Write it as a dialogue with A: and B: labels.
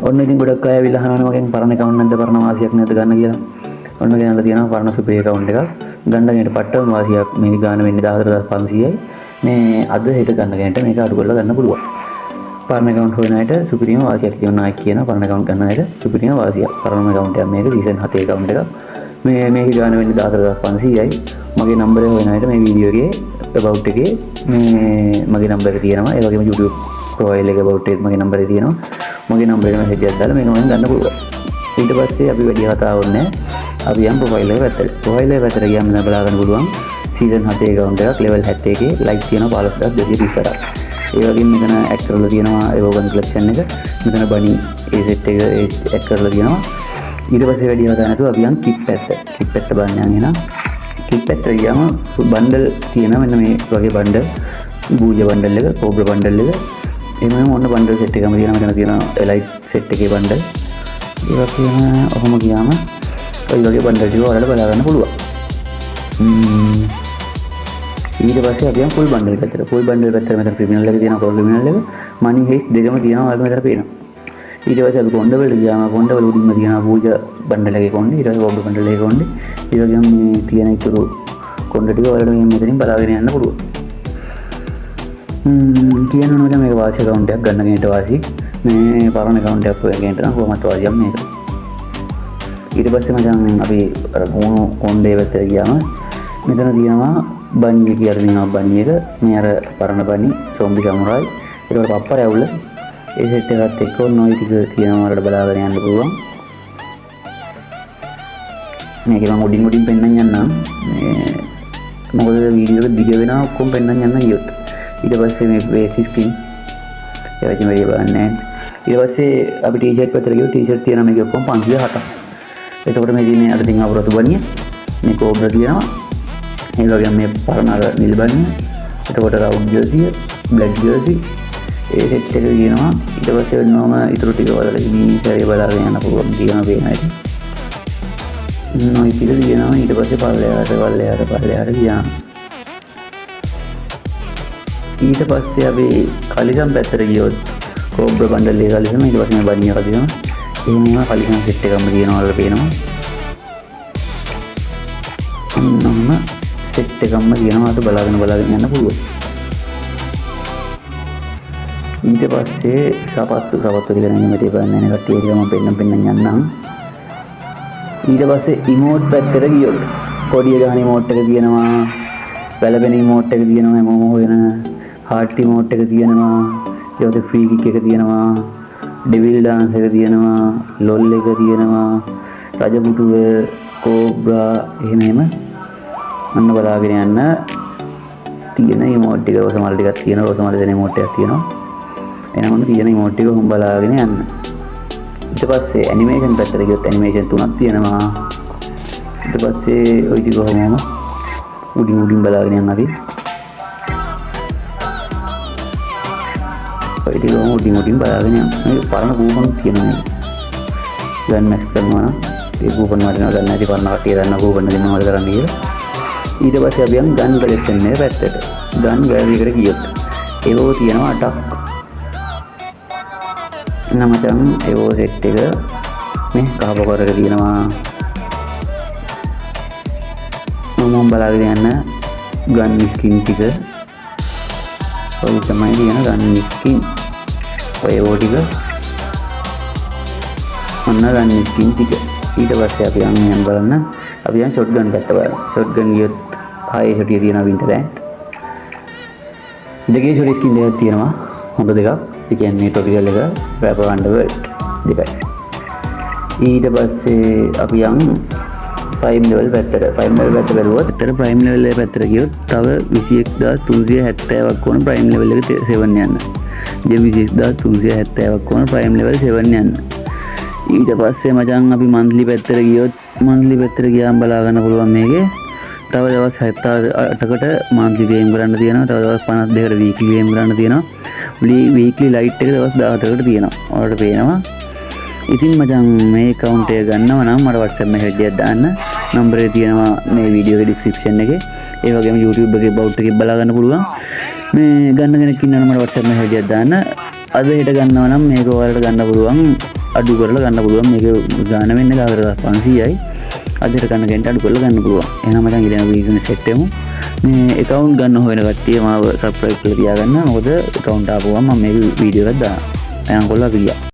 A: ඔන්න ඉතින් ගොඩක් අය ඇවිල්ලා අහනවා මගෙන් පරණ account නැද්ද පරණ වාසියක් නැද්ද ගන්න කියලා. ඔන්න ගෙනල්ලා තියෙනවා පරණ සුපිරි account එකක්. ගන්න ගෙනට පට්ටම වාසියක් මේක ගාන වෙන්නේ 14500යි. මේ අද හෙට ගන්න ගෙනට මේක අඩු කරලා ගන්න පුළුවන්. පරණ account හොයන අයට සුපිරිම වාසියක් තියෙනවා අය කියන පරණ account ගන්න අයට සුපිරිම වාසියක්. පරණ account එකක් මේක season 7 account එකක්. මේක ගාන වෙන්නේ 14500යි. මගේ නම්බරය හොයන අයට මේ වීඩියෝ එකේ about එකේ මේ මගේ නම්බරය තියෙනවා. ඒ වගේම YouTube profile එකේ about එකේ මගේ නම්බරය තියෙනවා. මගේ නම්බරේ මැසේජ් එකක් දාලා මේක මම ගන්න පුළුවන්. ඊට පස්සේ අපි වැඩි කතා ඕනේ අපි යම් ප්‍රොෆයිල් එක පැත්තට. ප්‍රොෆයිල් එක පැත්තට ගියාම නම් බලා ගන්න පුළුවන් සීසන් 7 account එකක් level 71 like තියෙනවා 15220ක්. ඒ වගේම මෙතන add කරලා තියෙනවා evogan collection එක. මෙතන bunny ඒ set එක add කරලා තියෙනවා. ඊට පස්සේ වැඩි කතා නැතුව අපි යම් kit පැත්ත. kit පැත්ත බලන්න යන kit පැත්තට ගියාම bundle තියෙනවා මෙන්න මේ වගේ bundle. බූජ bundle එක, cobra bundle එක. එහෙනම් ඔන්න බන්ඩල් සෙට් එකම තියෙනවා මෙතන තියෙනවා එලයිට් සෙට් එකේ බන්ඩල්. ඒක තියෙන ඔහොම ගියාම ඔය වගේ බන්ඩල් ටික ඔයාලට බලා ගන්න පුළුවන්. ඊට පස්සේ අපි යන් ෆුල් බන්ඩල් පැත්තට. ෆුල් බන්ඩල් පැත්තට මෙතන ක්‍රිමිනල් එක තියෙනවා ක්‍රිමිනල් එක. මනි හේස් දෙකම තියෙනවා ඔයාලට මෙතන පේනවා. ඊට පස්සේ අපි කොණ්ඩ වලට ගියාම කොණ්ඩ වල උඩින්ම තියෙනවා පූජ බන්ඩල් එකේ කොණ්ඩ. ඊට පස්සේ කොබ්බ බන්ඩල් එකේ කොණ්ඩ. ඒ වගේම මේ තියෙන ඉතුරු කොණ්ඩ ටික ඔයාලට මෙතනින් බලාගෙන යන්න පුළුවන්. කියනවා මේක වාසි account එකක් ගන්න ගෙනට වාසි මේ පරණ account එකක් හොයන ගෙනට නම් කොහොමද වාසියක් මේක. ඊට පස්සේ මචං අපි අර මොන කොණ්ඩේ පැත්තට ගියාම මෙතන තියෙනවා බනි එක කියලා තියෙනවා බනි එක. මේ අර පරණ බනි සොම්බි සමුරායි. ඒකට පප්පා රැවුල ඒ සෙට් එකත් එක්ක ඔන්න ඔය ටික තියෙනවා වලට බලාගෙන යන්න පුළුවන්. මේක මම උඩින් පෙන්නන්න යන්නම්. මේ මොකද වීඩියෝ එක දිග වෙනවා ඔක්කොම පෙන්නන්න යන්න ගියොත්. ඊට පස්සේ මේ බේසික් ස්කින් ඒවචි මේ බලන්නේ. ඊට පස්සේ අපි ටී-ෂර්ට් පැත්තට ගියොත් ටී-ෂර්ට් තියෙනවා මේක ඔක්කොම 507ක්. එතකොට මේ තියෙන්නේ අර තින් අපරතු බනිය. මේ කෝබ්‍රා තියෙනවා. ඒ වගේම මේ පරණ අර නිල් බනිය. එතකොට රවුන්ඩ් ජර්සි, බ්ලැක් ජර්සි ඒ සෙට් එක තියෙනවා. ඊට පස්සේ වෙනවම ඊටු ටික වලට මේ සැරේ බලාගෙන යන්න පුළුවන් තියෙනවා පේනයි. නොයි පිළ තියෙනවා. ඊට පස්සේ පල්ලෙහාට ගියා. ඊට පස්සේ අපි කලිසම් පැත්තට ගියොත් කෝබ්‍රා බන්ඩල් එක කලිසම් ඊට පස්සේ මේ බනිය එක තියෙනවා. එහෙනම් කලිසම් සෙට් එකම තියෙනවා වල පේනවා. ඔන්නම සෙට් එකම තියෙනවා අත බලාගෙන යන්න පුළුවන්. ඊට පස්සේ සපත්තු ටික නෙමෙයි මෙතේ බලන්න යන කට්ටිය ටික මම පෙන්නන්න යන්නම්. ඊට පස්සේ ඉමෝට් පැත්තට ගියොත් කොඩිය ගහන ඉමෝට් එක තියෙනවා. වැලපෙන ඉමෝට් එක තියෙනවා හැමෝම හොයන. හාට් ඉමෝට් එක තියෙනවා. ඊට පස්සේ ෆ්‍රී කික් එක තියෙනවා. ඩෙවිල් ඩාන්ස් එක තියෙනවා. ලොල් එක තියෙනවා. රජපුටුව කෝබ්‍රා එහෙම අන්න බලාගෙන යන්න තියෙන ඉමෝට් ටික රෝසමල් ටිකක් තියෙනවා. රෝසමල් දෙන ඉමෝට් එකක් තියෙනවා. එහෙනම් ඔන්න තියෙන ඉමෝට් ටික හොම් බලාගෙන යන්න. ඊට පස්සේ ඇනිමේෂන් පැත්තට ගියොත් ඇනිමේෂන් තුනක් තියෙනවා. ඊට පස්සේ ওই ටික කොහොමම උඩින් බලාගෙන යන්න අපි. ඔය ටික උඩින් බලාගෙන යන්න. මේ පරණ කූපන් තියෙනවා මේ. ගන් මැක්ස් කරනවා නම් ඒ කූපන් වලින් ගන්න නැති පරණ කට්ටිය ගන්න කූපන් දෙනවා වල කරන්න කියලා. ඊට පස්සේ අපි යන් ගන් කලෙක්ෂන් එක පැත්තට. ගන් ගෑලරි එකට ගියොත් ඒකෝ තියෙනවා 8ක්. නමතන් ඒකෝ සෙට් එක මේ කහපොකරක තියෙනවා. මම බලාගෙන යන්න ගන් ස්කින් ටික ඔය තමයි කියන ගන් ස්කින් ඔය ටික ඔන්න ගන් ස්කින් ටික. ඊට පස්සේ අපි යන්න බලන්න අපි යන් ෂොට් ගන් පැත්ත බලන්න. ෂොට් ගන් ගියොත් ආයේ ෂොටිය තියෙනවා වින්ටර්ලෑන්ඩ් දෙකේ ෂොට් ස්කින් දෙකක් තියෙනවා හොඳ දෙකක්. ඒ කියන්නේ ටොපිකල් එක රැපර් අන්ඩර්වර්ල්ඩ් දෙකයි. ඊට පස්සේ අපි යන් ප්‍රයිම් ලෙවල් පැත්තට. ප්‍රයිම් ලෙවල් පැත්ත බැලුවොත් ඇත්තට ප්‍රයිම් ලෙවල් එක පැත්තට ගියොත් තව 21370ක් වුණ ප්‍රයිම් ලෙවල් එක 7 යන්න. දැන් 21370ක් වුණ ප්‍රයිම් ලෙවල් 7 යන්න. ඊට පස්සේ මචං අපි මන්ත්ලි පැත්තට ගියොත් මන්ත්ලි පැත්තට ගියාම බලා ගන්න පුළුවන් මේකේ තව දවස් 78කට මන්ත්ලි ගේම් කරන්න තියෙනවා. තව දවස් 52කට වීක්ලි ගේම් කරන්න තියෙනවා. වීක්ලි ලයිට් එක දවස් 17කට තියෙනවා. ඔයාලට පේනවා. ඉතින් මචං මේ account එක ගන්නව නම් මට WhatsApp message එකක් දාන්න. නම්බරේ තියෙනවා මේ වීඩියෝ එකේ description එකේ. ඒ වගේම YouTube එකේ about එකේ බලා ගන්න පුළුවන්. මේ ගන්න කෙනෙක් ඉන්නවා නම් මට WhatsApp message එකක් දාන්න. අද හෙට ගන්නව නම් මේක ඔයාලට ගන්න පුළුවන් අඩු කරලා ගන්න පුළුවන්. මේක ගාන වෙන්නේ 14500යි. අදට ගන්න කෙනෙක්ට අඩු කරලා ගන්න පුළුවන්. එහෙනම් මචං ඊළඟ වීඩියෝ සෙට් එකමු. මේ account ගන්න හොයන කට්ටිය මාව subscribe කරලා තියාගන්න. මොකද account ආපුවම මම මේක වීඩියෝ එකක් දානවා. එහෙනම් කොල්ලා පිළිගන්න.